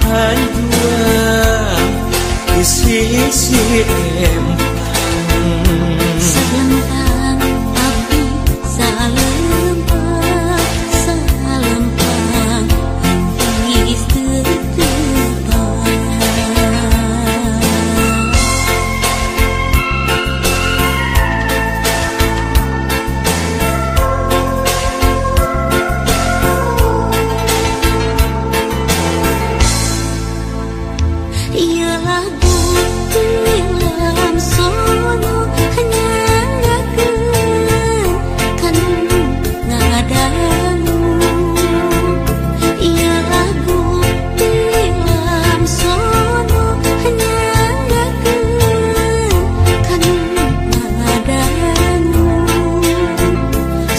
Hanjuang isi empang Salempang abdi salempang salempang geus teu tepang ieu lagu tilam sono nyanggakeun kanu ngadangu ieu lagu tilam sono nyanggakeun kanu ngadangu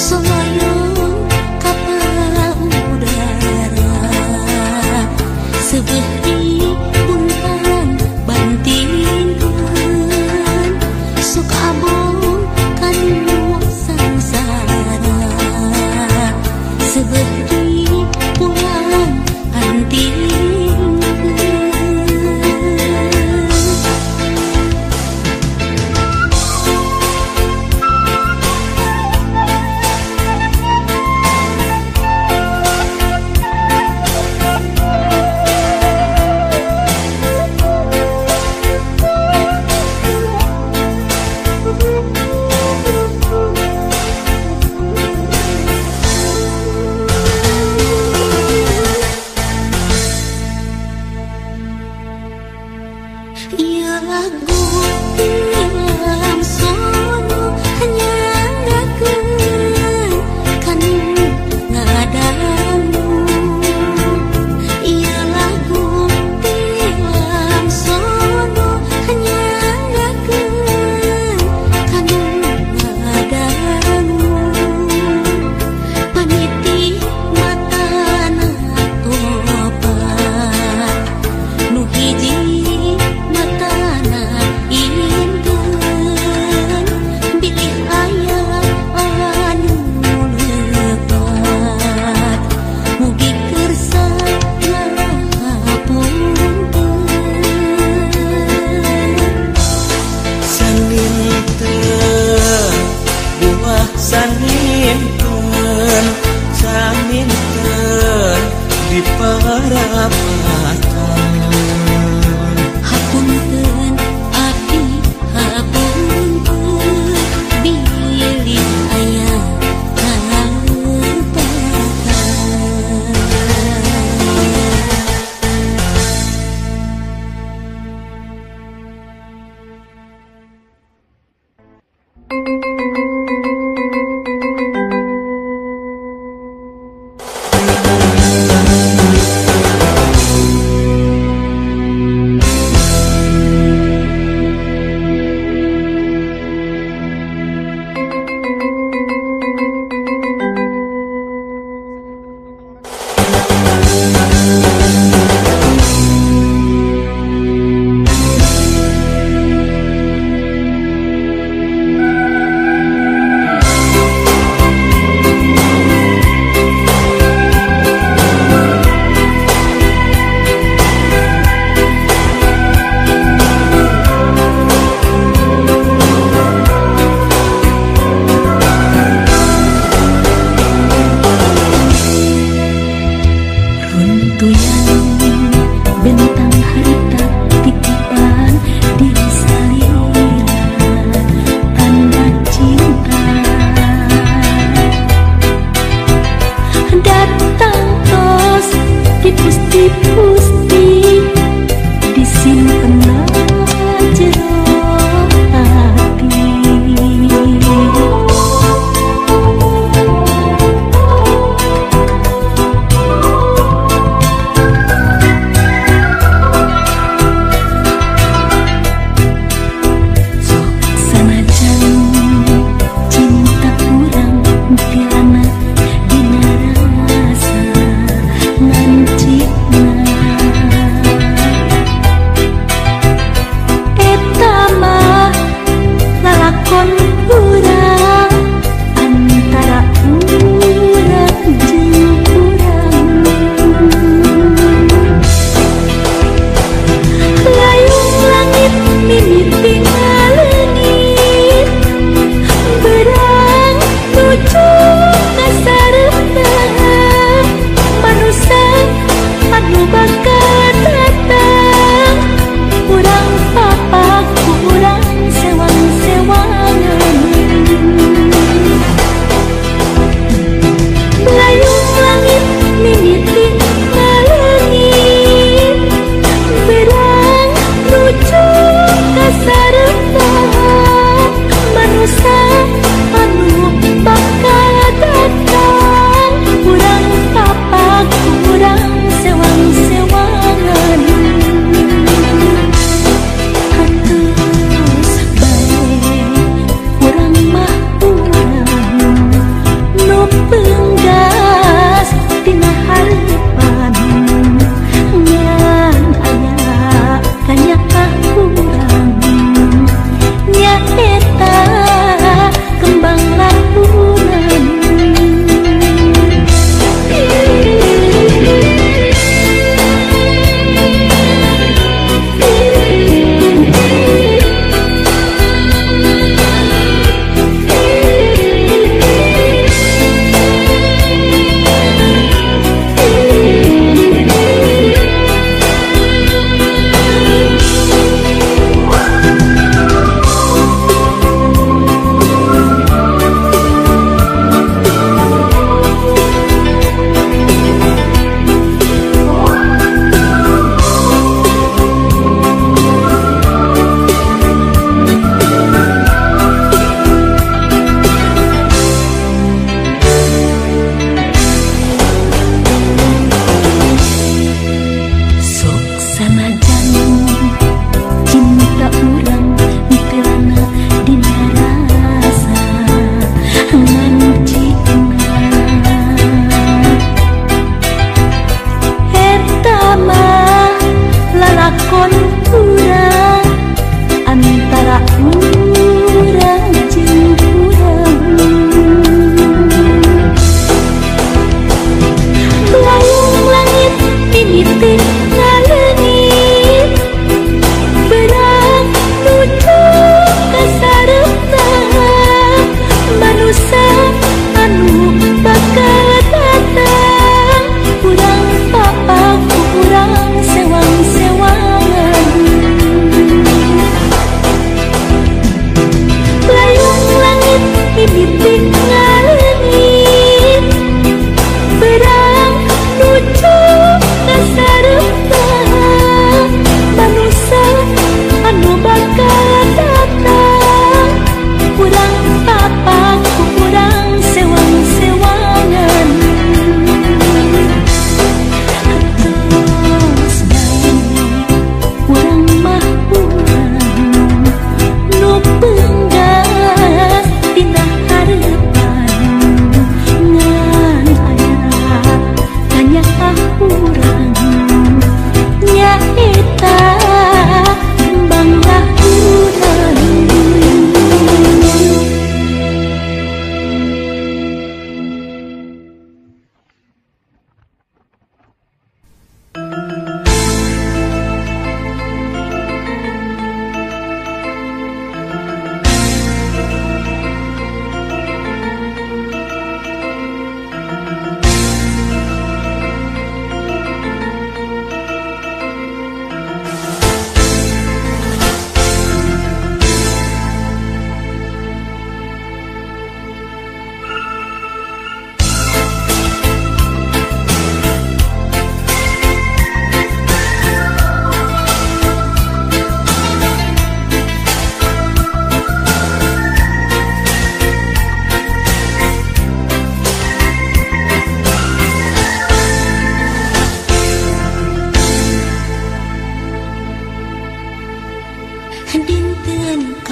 soyong kapal udara sebelah bantingkeun sok abong kanu sangsara sebeuti pulang antingkeun ieu lagu tilam sono nyanggakeun kanu ngadangu ieu lagu tilam sono nyanggakeun kanu ngadangu paniti matana tobat nu hiji matana ingeun bilih aya anu lepat mugi kersa ngapunten saninten buah saninten saninten di parapatan hapunten abdi hapunten bilih aya kalepatan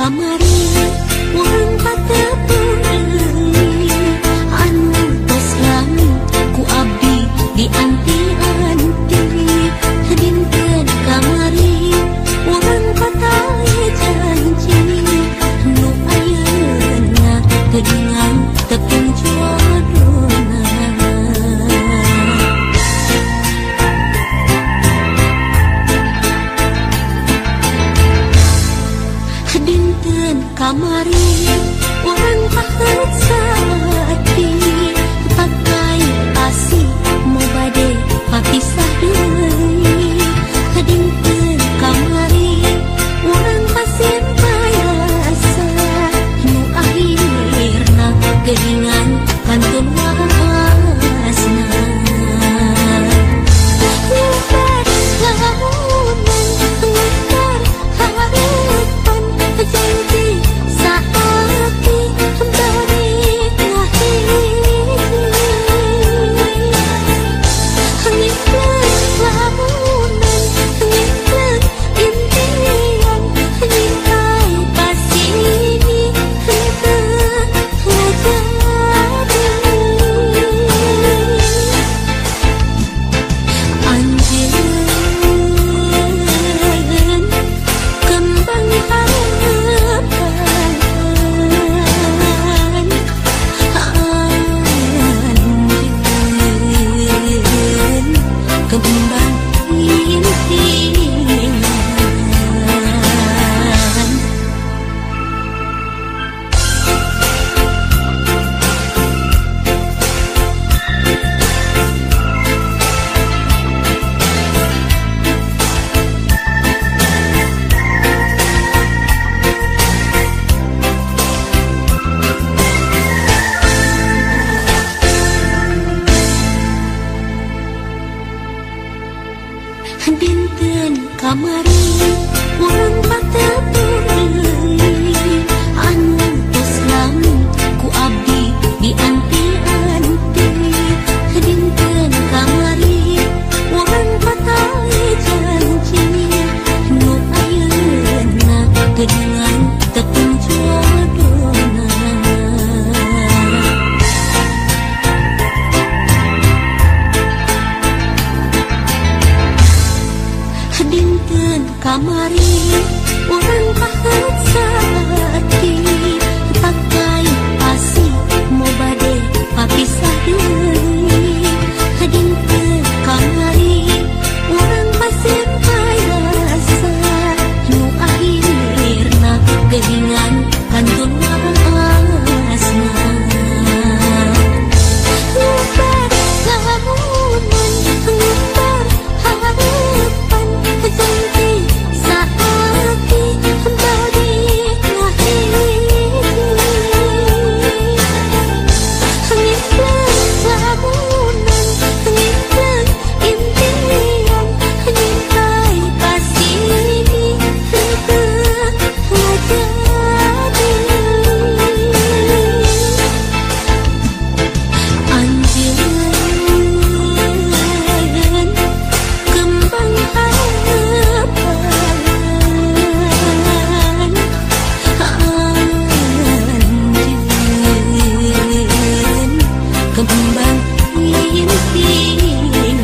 kamari urang patepeureui anu tos lami ku abdi dianti-anti dinten kamari urang patae janji nu ayeuna teuingan tepung jodohna dinten kamari urang paheut saati pakai asih mau bade papisah deui dinten kamari urang pasimpai rasa nu akhirna geuningan kantun wasna janji saati bari ngahiji ngiklan lamunan ngiklan impian nyintai pasini henteu ngajadi anjeun kembang kembang impian dinten kamari urang patepeureui anu tos lami ku abdi dianti-anti dinten kamari urang patae janji nu ayeuna geuningan tepung jodohna dinten kamari urang paheut saati pakai asih mau bade papisah deui dinten kamari urang pasimpai rasa nu akhirna geuningan kantun wasna lubar lamunan lubar harapan janji saati bari ngahiji ngiklan lamunan ngiklan impian nyintai pasini henteu ngajadi anjeun kembang harapan anjeun kembang impian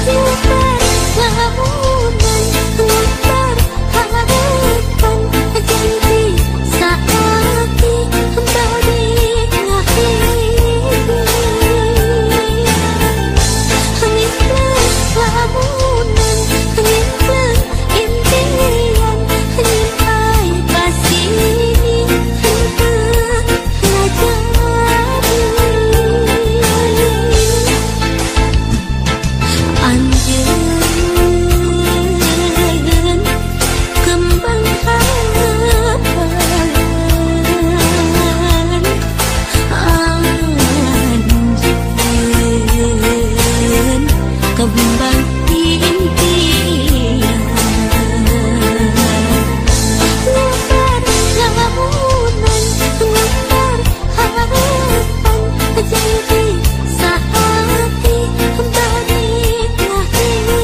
lubar lamunan lubar harapan janji saati bari ngahiji ngiklan lamunan ngiklan impian nyintai pasini henteu ngajadi anjeun kembang harapan anjeun kembang impian lubar lamunan lubar harapan janji saati bari ngahiji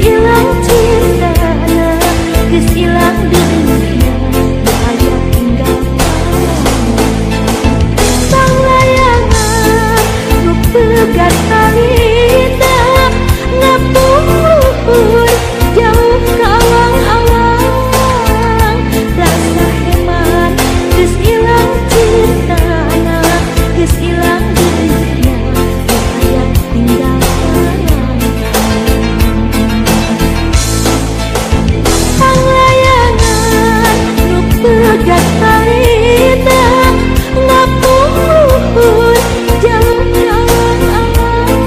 ilang cintana, geus ilang dunia, aya tinggal sang layangan nu pegat talina, ngapur jauh ka awang-awang, rasa hemat geus ilang cintana, geus ilang dunia, aya tinggal sang layangan nu pegat talina, ngapur jauh ka awang-awang,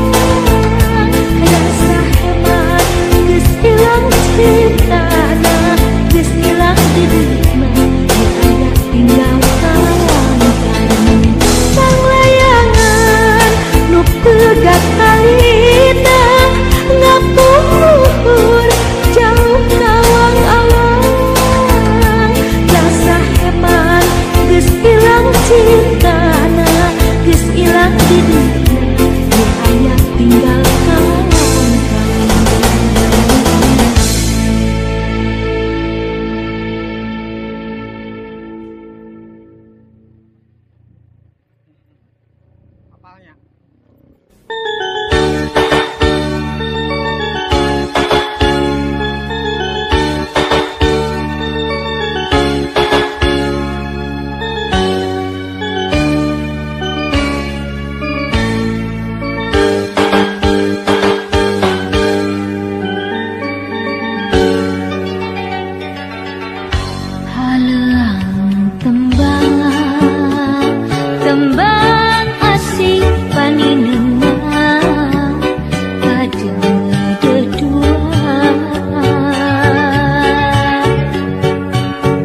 rasa hemat geus ilang cintana, geus ilang dunia, aya tinggal sang layangan nu pegat talina, ngapur jauh ka awang-awang, rasa hemat geus ilang cintana, geus ilang dunia, aya tinggal Apalnya? Haleang tembang asih paninengan kadang dedua,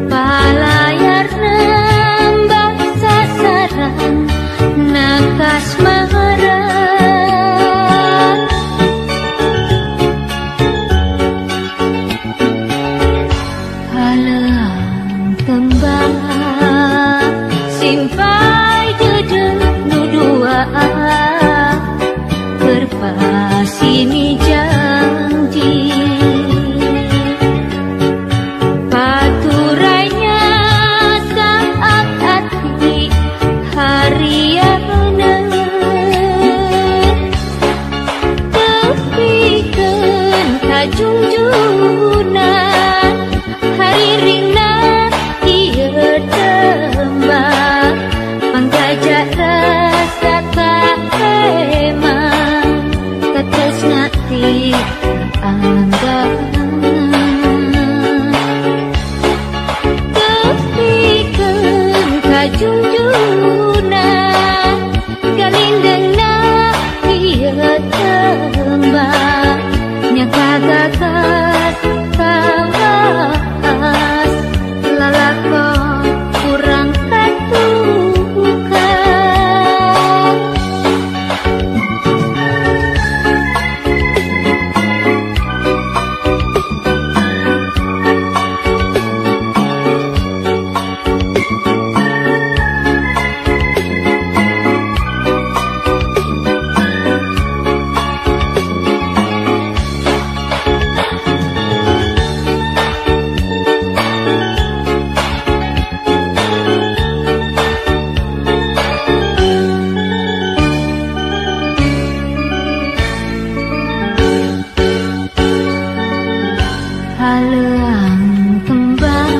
palayar nembak sasaran nakas maran, haleang tembang simpai dedeng nu dua, berpasini janji paturainya saat hati hariana, tepikeun kajungjunan haririna ieu tembang, panggajak rasa kaemang, tetesna ti anggangan, tepikeun kajungjunan galindengna ieu tembang, nya kagagat kawas lalakon kurang katukan. Haleang tembang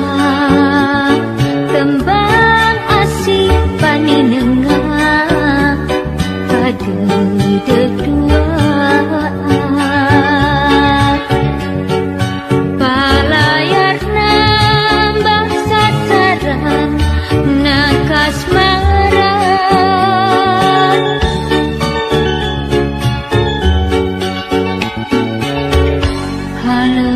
asih paninengan kadang dedua, palayar nambah sasaran nakas maran, haleang